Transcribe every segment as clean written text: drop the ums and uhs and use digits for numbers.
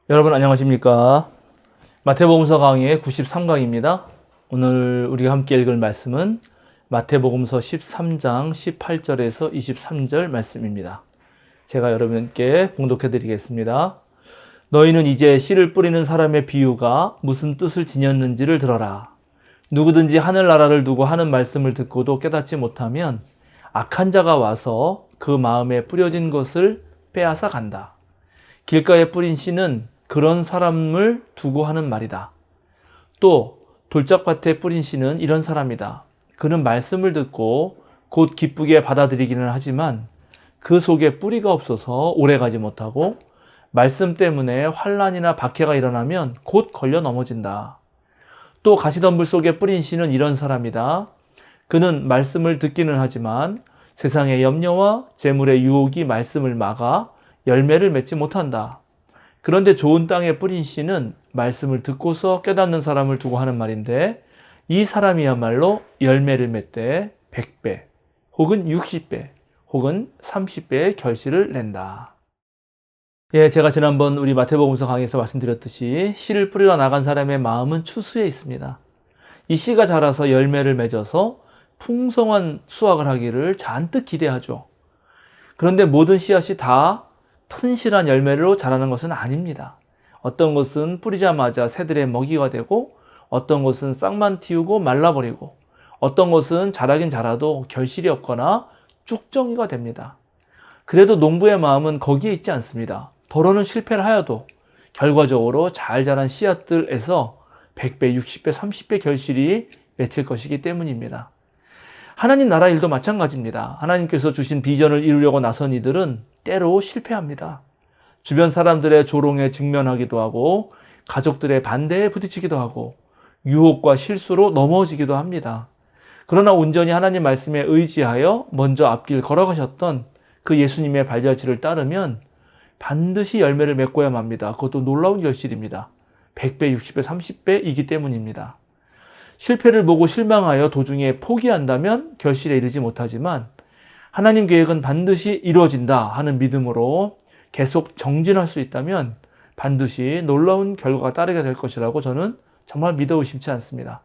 여러분 안녕하십니까? 마태복음서 강의 93강입니다. 오늘 우리가 함께 읽을 말씀은 마태복음서 13장 18절에서 23절 말씀입니다. 제가 여러분께 봉독해 드리겠습니다. 너희는 이제 씨를 뿌리는 사람의 비유가 무슨 뜻을 지녔는지를 들어라. 누구든지 하늘나라를 두고 하는 말씀을 듣고도 깨닫지 못하면 악한 자가 와서 그 마음에 뿌려진 것을 빼앗아 간다. 길가에 뿌린 씨는 그런 사람을 두고 하는 말이다. 또 돌짝밭에 뿌린 씨는 이런 사람이다. 그는 말씀을 듣고 곧 기쁘게 받아들이기는 하지만 그 속에 뿌리가 없어서 오래가지 못하고 말씀 때문에 환난이나 박해가 일어나면 곧 걸려 넘어진다. 또 가시덤불 속에 뿌린 씨는 이런 사람이다. 그는 말씀을 듣기는 하지만 세상의 염려와 재물의 유혹이 말씀을 막아 열매를 맺지 못한다. 그런데 좋은 땅에 뿌린 씨는 말씀을 듣고서 깨닫는 사람을 두고 하는 말인데 이 사람이야말로 열매를 맺되 100배 혹은 60배 혹은 30배의 결실을 낸다. 제가 지난번 우리 마태복음서 강의에서 말씀드렸듯이 씨를 뿌리러 나간 사람의 마음은 추수에 있습니다. 이 씨가 자라서 열매를 맺어서 풍성한 수확을 하기를 잔뜩 기대하죠. 그런데 모든 씨앗이 다 튼실한 열매로 자라는 것은 아닙니다. 어떤 것은 뿌리자마자 새들의 먹이가 되고 어떤 것은 싹만 틔우고 말라버리고 어떤 것은 자라긴 자라도 결실이 없거나 쭉정이가 됩니다. 그래도 농부의 마음은 거기에 있지 않습니다. 더러는 실패를 하여도 결과적으로 잘 자란 씨앗들에서 100배, 60배, 30배 결실이 맺힐 것이기 때문입니다. 하나님 나라 일도 마찬가지입니다. 하나님께서 주신 비전을 이루려고 나선 이들은 때로 실패합니다. 주변 사람들의 조롱에 직면하기도 하고 가족들의 반대에 부딪히기도 하고 유혹과 실수로 넘어지기도 합니다. 그러나 온전히 하나님 말씀에 의지하여 먼저 앞길 걸어가셨던 그 예수님의 발자취를 따르면 반드시 열매를 맺고야 합니다. 그것도 놀라운 결실입니다. 100배, 60배, 30배이기 때문입니다. 실패를 보고 실망하여 도중에 포기한다면 결실에 이르지 못하지만 하나님 계획은 반드시 이루어진다 하는 믿음으로 계속 정진할 수 있다면 반드시 놀라운 결과가 따르게 될 것이라고 저는 정말 믿어 의심치 않습니다.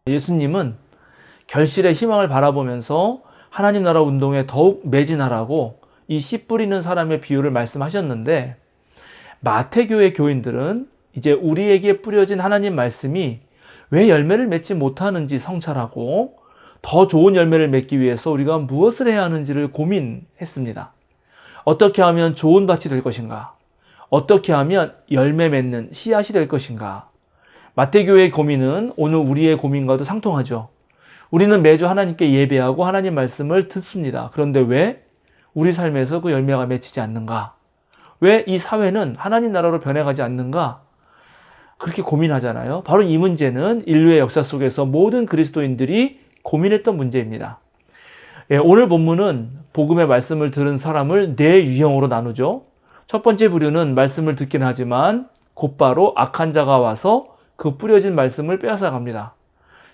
예수님은 결실의 희망을 바라보면서 하나님 나라 운동에 더욱 매진하라고 이 씨 뿌리는 사람의 비유를 말씀하셨는데 마태교회 교인들은 이제 우리에게 뿌려진 하나님 말씀이 왜 열매를 맺지 못하는지 성찰하고 더 좋은 열매를 맺기 위해서 우리가 무엇을 해야 하는지를 고민했습니다. 어떻게 하면 좋은 밭이 될 것인가? 어떻게 하면 열매 맺는 씨앗이 될 것인가? 마태교회의 고민은 오늘 우리의 고민과도 상통하죠. 우리는 매주 하나님께 예배하고 하나님 말씀을 듣습니다. 그런데 왜 우리 삶에서 그 열매가 맺히지 않는가? 왜 이 사회는 하나님 나라로 변해가지 않는가? 그렇게 고민하잖아요. 바로 이 문제는 인류의 역사 속에서 모든 그리스도인들이 고민했던 문제입니다. 오늘 본문은 복음의 말씀을 들은 사람을 네 유형으로 나누죠. 첫 번째 부류는 말씀을 듣긴 하지만 곧바로 악한 자가 와서 그 뿌려진 말씀을 빼앗아 갑니다.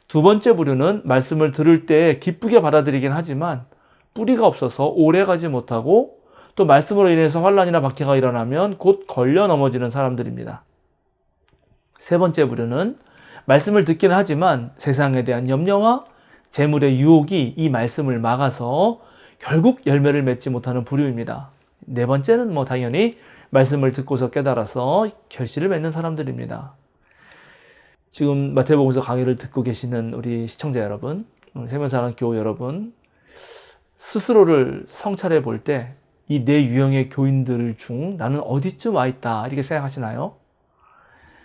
두 번째 부류는 말씀을 들을 때 기쁘게 받아들이긴 하지만 뿌리가 없어서 오래가지 못하고 또 말씀으로 인해서 환난이나 박해가 일어나면 곧 걸려 넘어지는 사람들입니다. 세 번째 부류는 말씀을 듣긴 하지만 세상에 대한 염려와 재물의 유혹이 이 말씀을 막아서 결국 열매를 맺지 못하는 부류입니다. 네 번째는 당연히 말씀을 듣고서 깨달아서 결실을 맺는 사람들입니다. 지금 마태복음서 강의를 듣고 계시는 우리 시청자 여러분, 세면사랑 교우 여러분, 스스로를 성찰해 볼 때 이 네 유형의 교인들 중 나는 어디쯤 와 있다 이렇게 생각하시나요?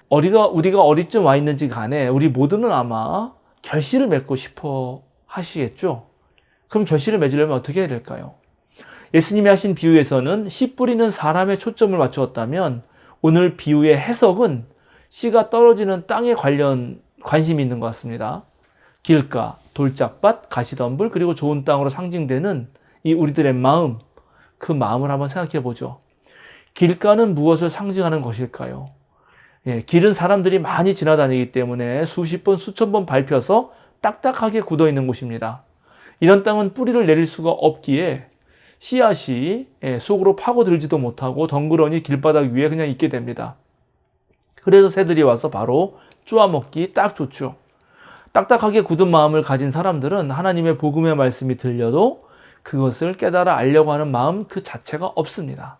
우리가 어디쯤 와 있는지 간에 우리 모두는 아마 결실을 맺고 싶어 하시겠죠? 그럼 결실을 맺으려면 어떻게 해야 될까요? 예수님이 하신 비유에서는 씨 뿌리는 사람에 초점을 맞추었다면 오늘 비유의 해석은 씨가 떨어지는 땅에 관심이 있는 것 같습니다. 길가, 돌짝밭, 가시덤불 그리고 좋은 땅으로 상징되는 이 우리들의 마음, 그 마음을 한번 생각해 보죠. 길가는 무엇을 상징하는 것일까요? 길은 사람들이 많이 지나다니기 때문에 수십 번, 수천 번 밟혀서 딱딱하게 굳어 있는 곳입니다. 이런 땅은 뿌리를 내릴 수가 없기에 씨앗이 속으로 파고들지도 못하고 덩그러니 길바닥 위에 그냥 있게 됩니다. 그래서 새들이 와서 바로 쪼아먹기 딱 좋죠. 딱딱하게 굳은 마음을 가진 사람들은 하나님의 복음의 말씀이 들려도 그것을 깨달아 알려고 하는 마음 그 자체가 없습니다.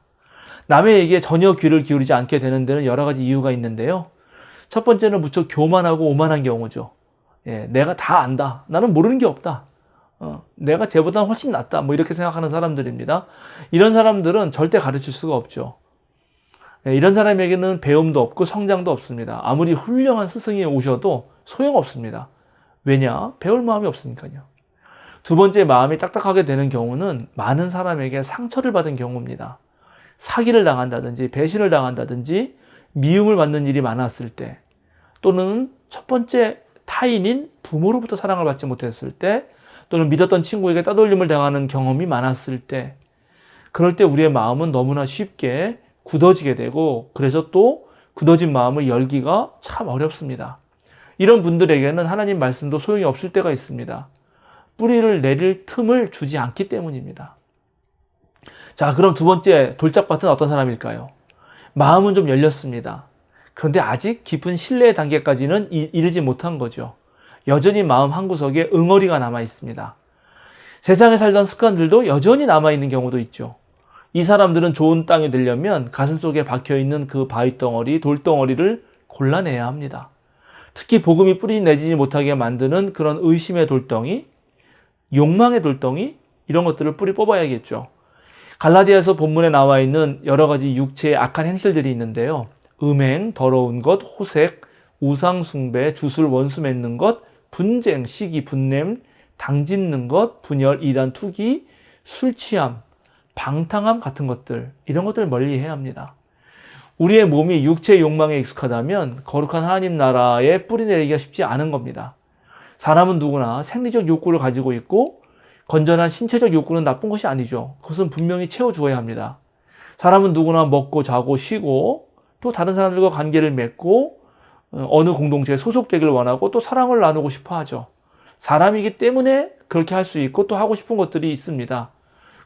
남의 얘기에 전혀 귀를 기울이지 않게 되는 데는 여러 가지 이유가 있는데요. 첫 번째는 무척 교만하고 오만한 경우죠. 내가 다 안다. 나는 모르는 게 없다. 내가 쟤보다 훨씬 낫다. 뭐 이렇게 생각하는 사람들입니다. 이런 사람들은 절대 가르칠 수가 없죠. 이런 사람에게는 배움도 없고 성장도 없습니다. 아무리 훌륭한 스승이 오셔도 소용없습니다. 왜냐? 배울 마음이 없으니까요. 두 번째, 마음이 딱딱하게 되는 경우는 많은 사람에게 상처를 받은 경우입니다. 사기를 당한다든지 배신을 당한다든지 미움을 받는 일이 많았을 때, 또는 첫 번째 타인인 부모로부터 사랑을 받지 못했을 때, 또는 믿었던 친구에게 따돌림을 당하는 경험이 많았을 때, 그럴 때 우리의 마음은 너무나 쉽게 굳어지게 되고, 그래서 또 굳어진 마음을 열기가 참 어렵습니다. 이런 분들에게는 하나님 말씀도 소용이 없을 때가 있습니다. 뿌리를 내릴 틈을 주지 않기 때문입니다. 자, 그럼 두 번째 돌짝밭은 어떤 사람일까요? 마음은 좀 열렸습니다. 그런데 아직 깊은 신뢰의 단계까지는 이르지 못한 거죠. 여전히 마음 한구석에 응어리가 남아 있습니다. 세상에 살던 습관들도 여전히 남아있는 경우도 있죠. 이 사람들은 좋은 땅에 들려면 가슴속에 박혀있는 그 바위덩어리, 돌덩어리를 골라내야 합니다. 특히 복음이 뿌리 내지지 못하게 만드는 그런 의심의 돌덩이, 욕망의 돌덩이, 이런 것들을 뿌리 뽑아야겠죠. 갈라디아서 본문에 나와 있는 여러 가지 육체의 악한 행실들이 있는데요. 음행, 더러운 것, 호색, 우상숭배, 주술, 원수 맺는 것, 분쟁, 시기, 분냄, 당짓는 것, 분열, 이단, 투기, 술 취함, 방탕함 같은 것들, 이런 것들을 멀리해야 합니다. 우리의 몸이 육체의 욕망에 익숙하다면 거룩한 하나님 나라에 뿌리 내리기가 쉽지 않은 겁니다. 사람은 누구나 생리적 욕구를 가지고 있고 건전한 신체적 욕구는 나쁜 것이 아니죠. 그것은 분명히 채워주어야 합니다. 사람은 누구나 먹고 자고 쉬고 또 다른 사람들과 관계를 맺고 어느 공동체에 소속되길 원하고 또 사랑을 나누고 싶어 하죠. 사람이기 때문에 그렇게 할 수 있고 또 하고 싶은 것들이 있습니다.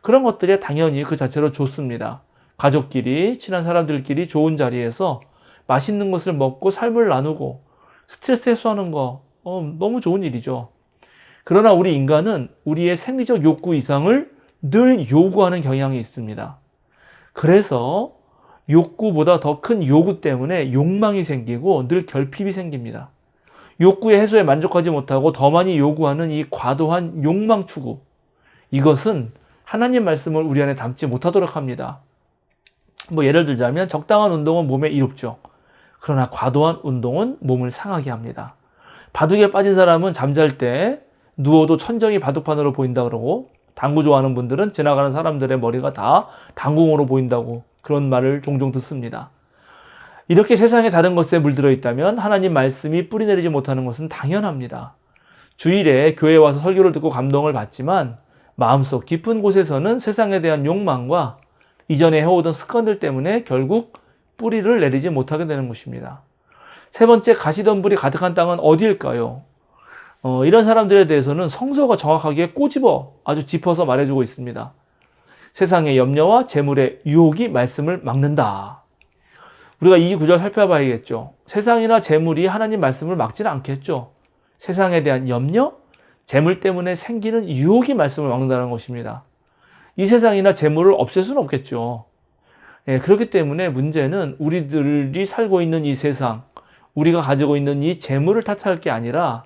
그런 것들이 당연히 그 자체로 좋습니다. 가족끼리, 친한 사람들끼리 좋은 자리에서 맛있는 것을 먹고 삶을 나누고 스트레스 해소하는 거 너무 좋은 일이죠. 그러나 우리 인간은 우리의 생리적 욕구 이상을 늘 요구하는 경향이 있습니다. 그래서 욕구보다 더 큰 요구 때문에 욕망이 생기고 늘 결핍이 생깁니다. 욕구의 해소에 만족하지 못하고 더 많이 요구하는 이 과도한 욕망 추구, 이것은 하나님 말씀을 우리 안에 담지 못하도록 합니다. 예를 들자면 적당한 운동은 몸에 이롭죠. 그러나 과도한 운동은 몸을 상하게 합니다. 바둑에 빠진 사람은 잠잘 때 누워도 천정이 바둑판으로 보인다 그러고, 당구 좋아하는 분들은 지나가는 사람들의 머리가 다 당구공으로 보인다고 그런 말을 종종 듣습니다. 이렇게 세상에 다른 것에 물들어 있다면 하나님 말씀이 뿌리 내리지 못하는 것은 당연합니다. 주일에 교회에 와서 설교를 듣고 감동을 받지만 마음속 깊은 곳에서는 세상에 대한 욕망과 이전에 해오던 습관들 때문에 결국 뿌리를 내리지 못하게 되는 것입니다. 세 번째, 가시덤불이 가득한 땅은 어디일까요? 이런 사람들에 대해서는 성서가 정확하게 꼬집어 아주 짚어서 말해주고 있습니다. 세상의 염려와 재물의 유혹이 말씀을 막는다. 우리가 이 구절 살펴봐야겠죠. 세상이나 재물이 하나님 말씀을 막지는 않겠죠. 세상에 대한 염려, 재물 때문에 생기는 유혹이 말씀을 막는다는 것입니다. 이 세상이나 재물을 없앨 수는 없겠죠. 그렇기 때문에 문제는 우리들이 살고 있는 이 세상, 우리가 가지고 있는 이 재물을 탓할 게 아니라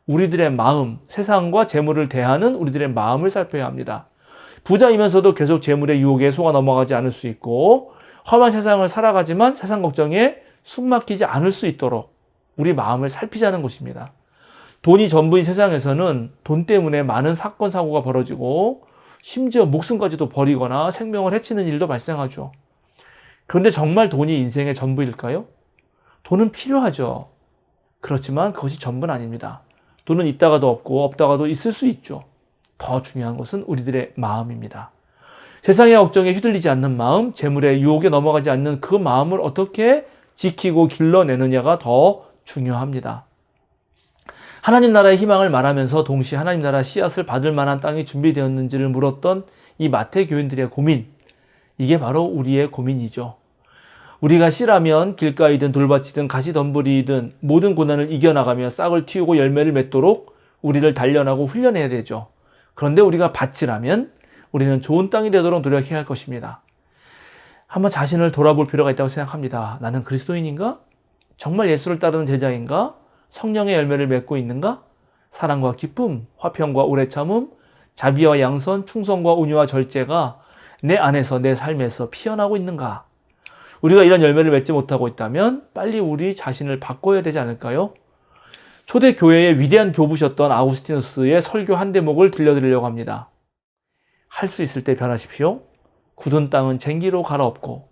우리들의 마음, 세상과 재물을 대하는 우리들의 마음을 살펴야 합니다. 부자이면서도 계속 재물의 유혹에 속아 넘어가지 않을 수 있고, 험한 세상을 살아가지만 세상 걱정에 숨 막히지 않을 수 있도록 우리 마음을 살피자는 것입니다. 돈이 전부인 세상에서는 돈 때문에 많은 사건, 사고가 벌어지고 심지어 목숨까지도 버리거나 생명을 해치는 일도 발생하죠. 그런데 정말 돈이 인생의 전부일까요? 돈은 필요하죠. 그렇지만 그것이 전부는 아닙니다. 돈은 있다가도 없고 없다가도 있을 수 있죠. 더 중요한 것은 우리들의 마음입니다. 세상의 걱정에 휘둘리지 않는 마음, 재물의 유혹에 넘어가지 않는 그 마음을 어떻게 지키고 길러내느냐가 더 중요합니다. 하나님 나라의 희망을 말하면서 동시에 하나님 나라 씨앗을 받을 만한 땅이 준비되었는지를 물었던 이 마태 교인들의 고민, 이게 바로 우리의 고민이죠. 우리가 씨라면 길가이든 돌밭이든 가시덤불이든 모든 고난을 이겨나가며 싹을 틔우고 열매를 맺도록 우리를 단련하고 훈련해야 되죠. 그런데 우리가 밭이라면 우리는 좋은 땅이 되도록 노력해야 할 것입니다. 한번 자신을 돌아볼 필요가 있다고 생각합니다. 나는 그리스도인인가? 정말 예수를 따르는 제자인가? 성령의 열매를 맺고 있는가? 사랑과 기쁨, 화평과 오래 참음, 자비와 양선, 충성과 온유와 절제가 내 안에서 내 삶에서 피어나고 있는가? 우리가 이런 열매를 맺지 못하고 있다면 빨리 우리 자신을 바꿔야 되지 않을까요? 초대 교회의 위대한 교부셨던 아우구스티누스의 설교 한 대목을 들려드리려고 합니다. 할 수 있을 때 변하십시오. 굳은 땅은 쟁기로 갈아엎고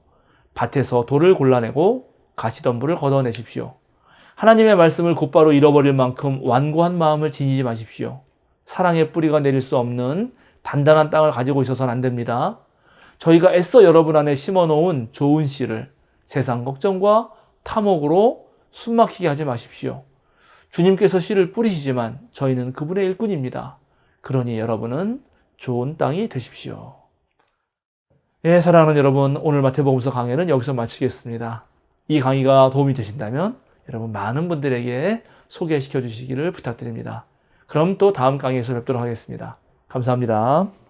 밭에서 돌을 골라내고 가시덤불을 걷어내십시오. 하나님의 말씀을 곧바로 잃어버릴 만큼 완고한 마음을 지니지 마십시오. 사랑의 뿌리가 내릴 수 없는 단단한 땅을 가지고 있어서는 안 됩니다. 저희가 애써 여러분 안에 심어놓은 좋은 씨를 세상 걱정과 탐욕으로 숨막히게 하지 마십시오. 주님께서 씨를 뿌리시지만 저희는 그분의 일꾼입니다. 그러니 여러분은 좋은 땅이 되십시오. 예, 사랑하는 여러분, 오늘 마태복음서 강해는 여기서 마치겠습니다. 이 강의가 도움이 되신다면 여러분 많은 분들에게 소개시켜 주시기를 부탁드립니다. 그럼 또 다음 강의에서 뵙도록 하겠습니다. 감사합니다.